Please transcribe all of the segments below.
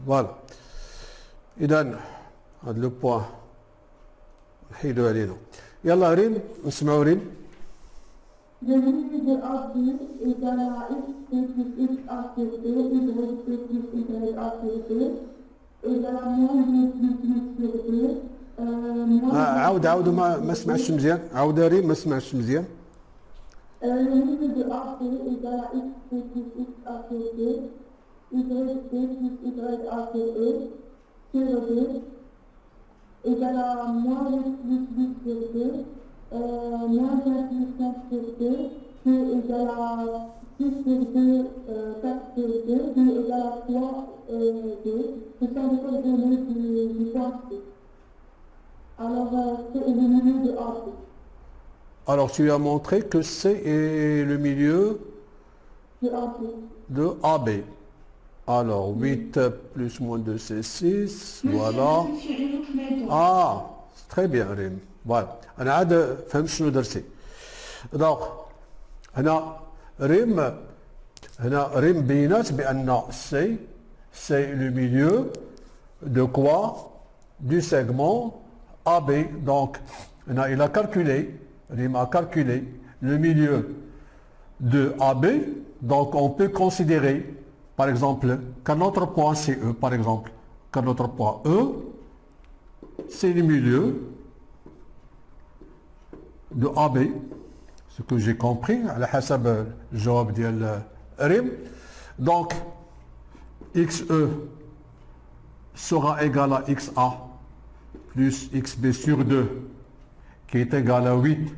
فوالا. اذا هذا لو بوان نحيدو علينا. يلا ريم نسمعوا ريم. Le limite de A plus égale à x plus x a sur b, y plus y a sur b, égale à moins b sur b, عاود ما سمعتش مزيان. عاود ريم ما سمعتش مزيان. Le limite de A égale à x plus x a sur b, y plus y a sur e, sur b, égale à moins x plus sur b, moins 1 plus 5 sur 2, qui est égal à 6 sur 2, 4 sur 2, qui est égal à 3, 2. Ce sont les coordonnées du point C. Alors, c'est le milieu de A. Alors, tu as montré que C est le milieu de AB. Alors, 8 plus moins 2, c'est 6. Voilà. Ah, très bien, Rim. Voilà. أنا عاد فهمت شنو درتي. دونك هنا ريم بينات بأن سي لو ميليو دو كوا du segment AB. Donc هنا il a calculé, Rim a calculé le milieu de AB. Donc on peut considérer par exemple qu'un autre point c'est E, par exemple qu'un autre point E c'est le milieu de AB, ce que j'ai compris على حسب الجواب ديال ريم. Donc XE sera égal à XA plus XB sur 2 qui est égal à 8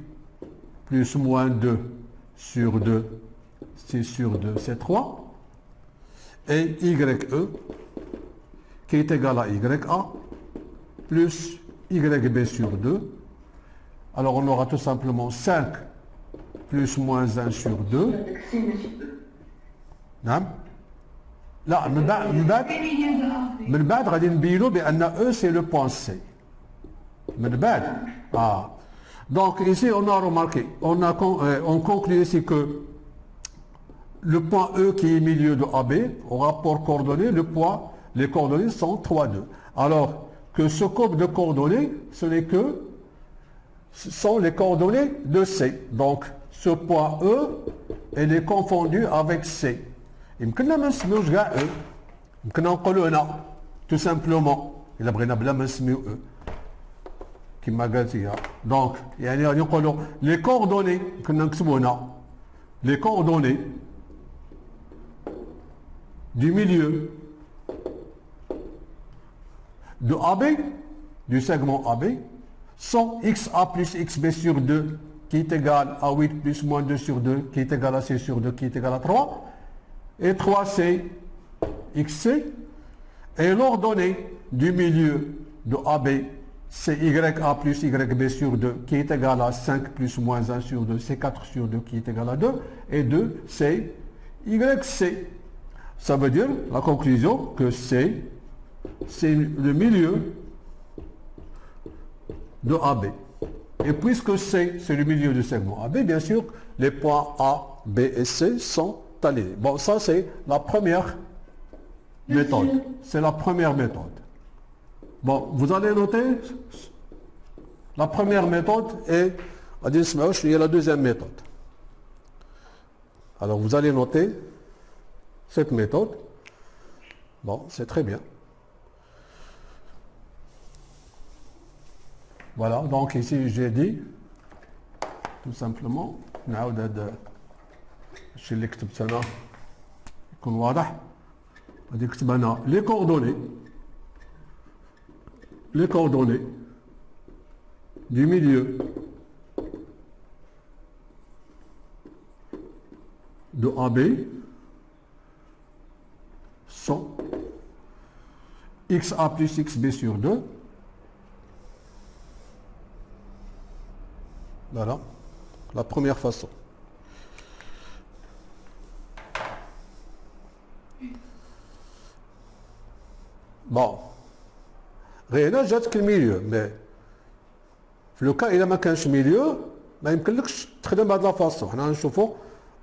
plus moins 2 sur 2, 6 sur 2 c'est 3, et YE qui est égal à YA plus YB sur 2. Alors on aura tout simplement 5 plus moins 1 sur 2. نعم. لا من بعد غادي نبينوا بأن E c'est le point C. من بعد. Donc ici on a remarqué, on conclut ici que le point E qui est milieu de AB au rapport coordonnées, les coordonnées sont 3, 2. Alors que ce couple de coordonnées, ce sont les coordonnées de C. Donc, ce point E, elle est confondu avec C. يمكننا ما نسميوش كاع E. يمكننا نقولوا هنا tout simplement إلا بغينا بلا ما نسميو E كما قالت هي. Donc يعني غادي نقولوا les coordonnées يمكننا نكتبوا هنا les coordonnées du milieu de AB, du segment AB, sont XA plus XB sur 2 qui est égal à 8 plus moins 2 sur 2 qui est égal à C sur 2 qui est égal à 3, et 3C XC, et l'ordonnée du milieu de AB c'est YA plus YB sur 2 qui est égal à 5 plus moins 1 sur 2, c'est 4 sur 2 qui est égal à 2, et 2 c'est YC. Ça veut dire la conclusion que c'est le milieu de AB. Et puisque c'est le milieu du segment AB, bien sûr, les points A, B et C sont alignés. Bon, ça c'est la première méthode. C'est la première méthode. Bon, vous allez noter la première méthode et il y a la deuxième méthode. Alors vous allez noter cette méthode. Bon, c'est très bien. Voilà, donc ici j'ai dit tout simplement نعاود هذا الشيء اللي كتبت انا يكون واضح. غادي نكتب انا les coordonnées du milieu de AB sont XA plus XB sur 2. Voilà, la première façon. Bon, هنا جاتك الميليو، مي في لو كان الا ما كانش ميليو ما يمكنلكش تخدم بهاد لا فاسون. حنا نشوفو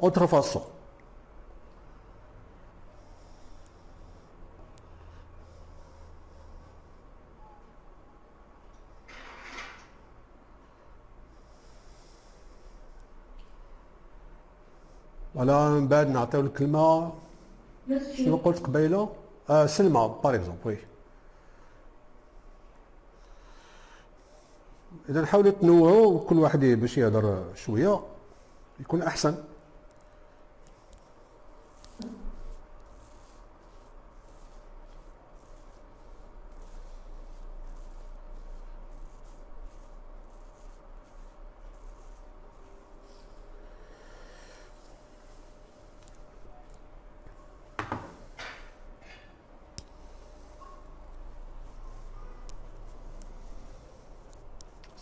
اوتر فاسون. فوالا من بعد نعطيو الكلمة شنو قلت قبيله سلمى باغ اكزومبل وي. إذا نحاولوا تنوعوا وكل واحد باش يهضر شوية يكون أحسن.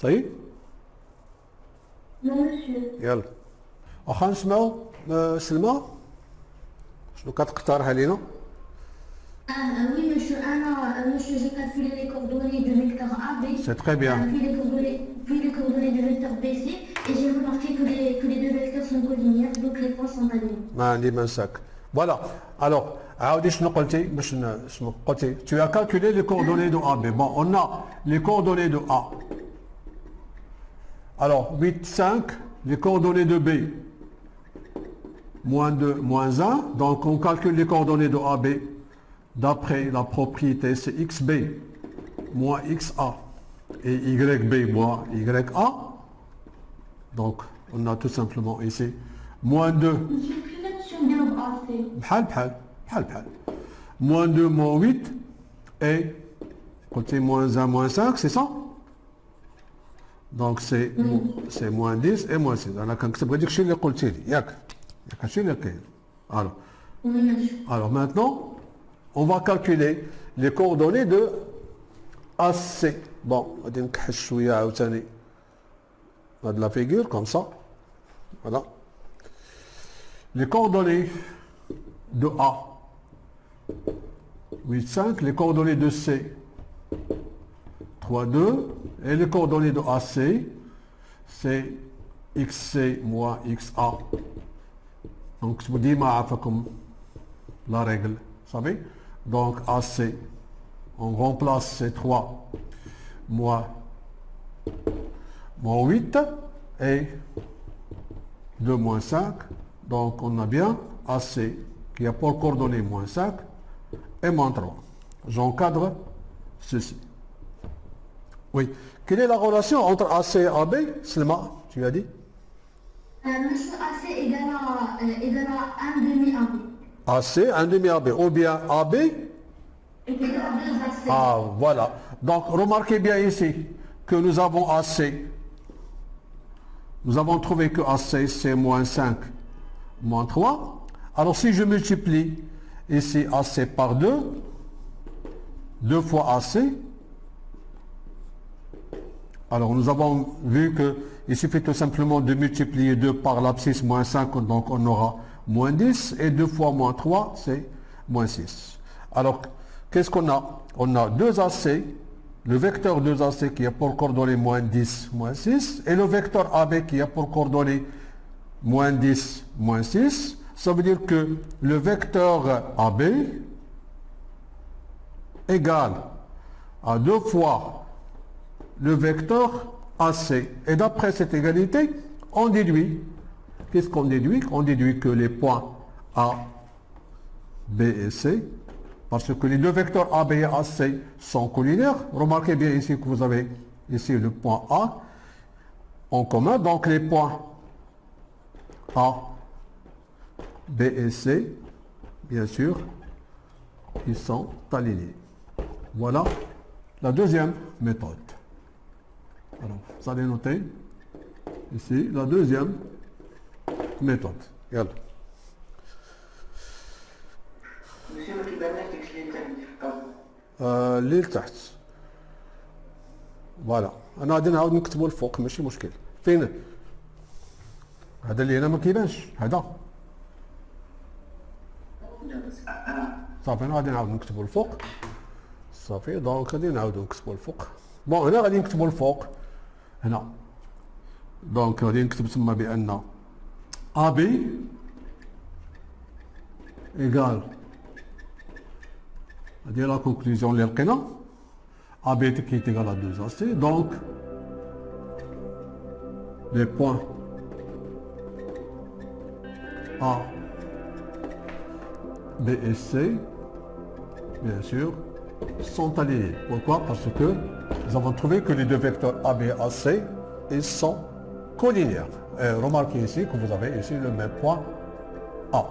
صحيح؟ Non, monsieur. يلا واخا نسمعوا سلمى شنو كتقترح علينا؟ Oui, monsieur, monsieur, j'ai calculé les coordonnées du vecteur AB, C'est très bien. puis les coordonnées du vecteur BC, et j'ai remarqué que les deux vecteurs sont collinéaires, donc les points sont alignés. ما عندي ما نساك. Voilà. Alors, عاودي شنو قلتي باش شنو قلتي؟ Tu as calculé les coordonnées de AB. Bon, on a les coordonnées de A. Alors, 8, 5, les coordonnées de B. Moins 2, moins 1. Donc, on calcule les coordonnées de AB. D'après la propriété, c'est XB moins XA. Et YB moins YA. Donc, on a tout simplement ici moins 2. Monsieur, quelle action globe AC? بحال. Moins 2, moins 8. Et, côté moins 1, moins 5, c'est ça? Donc, c'est moins 10 et moins 6. أنا كنكتب غير داكشي اللي قلتي لي ياك هادشي اللي كاين. Alors, maintenant, on va calculer les coordonnées de AC. Bon, غادي نكحل شويه عاوتاني هاد لا فيغور comme ça. Voilà. Les coordonnées de A 8 5, les coordonnées de C 3 2 et les coordonnées de AC c'est XC moins XA. Donc je vous dis comme la règle, vous savez. Donc AC, on remplace ces 3 moins 8 et 2 moins 5. Donc on a bien AC qui a pour coordonnées moins 5 et moins 3. J'encadre ceci. Oui. Quelle est la relation entre AC et AB, Selma, tu as dit? Monsieur, AC égale à 1 demi AB. AC, 1 demi AB, ou bien AB Égale à 2 AC. Ah, voilà. Donc, remarquez bien ici que nous avons AC. Nous avons trouvé que AC, c'est moins 5, moins 3. Alors, si je multiplie ici AC par 2, 2 fois AC, alors nous avons vu qu'il suffit tout simplement de multiplier 2 par l'abscisse moins 5, donc on aura moins 10, et 2 fois moins 3, c'est moins 6. Alors, qu'est-ce qu'on a? On a 2 AC, le vecteur 2 AC qui a pour coordonnées moins 10, moins 6, et le vecteur AB qui a pour coordonnées moins 10, moins 6. Ça veut dire que le vecteur AB égale à 2 fois le vecteur AC. Et d'après cette égalité, on déduit. Qu'est-ce qu'on déduit? On déduit que les points A, B et C, parce que les deux vecteurs A, B et AC sont collinaires. Remarquez bien ici que vous avez ici le point A en commun. Donc les points A, B et C, bien sûr, ils sont alignés. Voilà la deuxième méthode. Alors, vous allez noter ici la deuxième méthode. Regarde. Monsieur, ما كيبانلناش داكشي اللي انت كتفكر. اللي لتحت. فوالا. انا غادي نعاود نكتبو الفوق ماشي مشكل. فين؟ هذا اللي هنا ما كيبانش هذا. صافي انا غادي نعاود نكتبو الفوق. صافي دونك غادي نعاودو نكتبو الفوق. بون هنا غادي نكتبو الفوق هنا. دونك غادي نكتب تما بان AB égal هذه لا كونكلوزيون اللي لقينا AB qui est égal à 2AC. Donc les points A, B et C, bien sûr, sont alignés. Pourquoi? Parce que nous avons trouvé que les deux vecteurs A, B et AC, ils sont collinéaires. Remarquez ici que vous avez ici le même point A.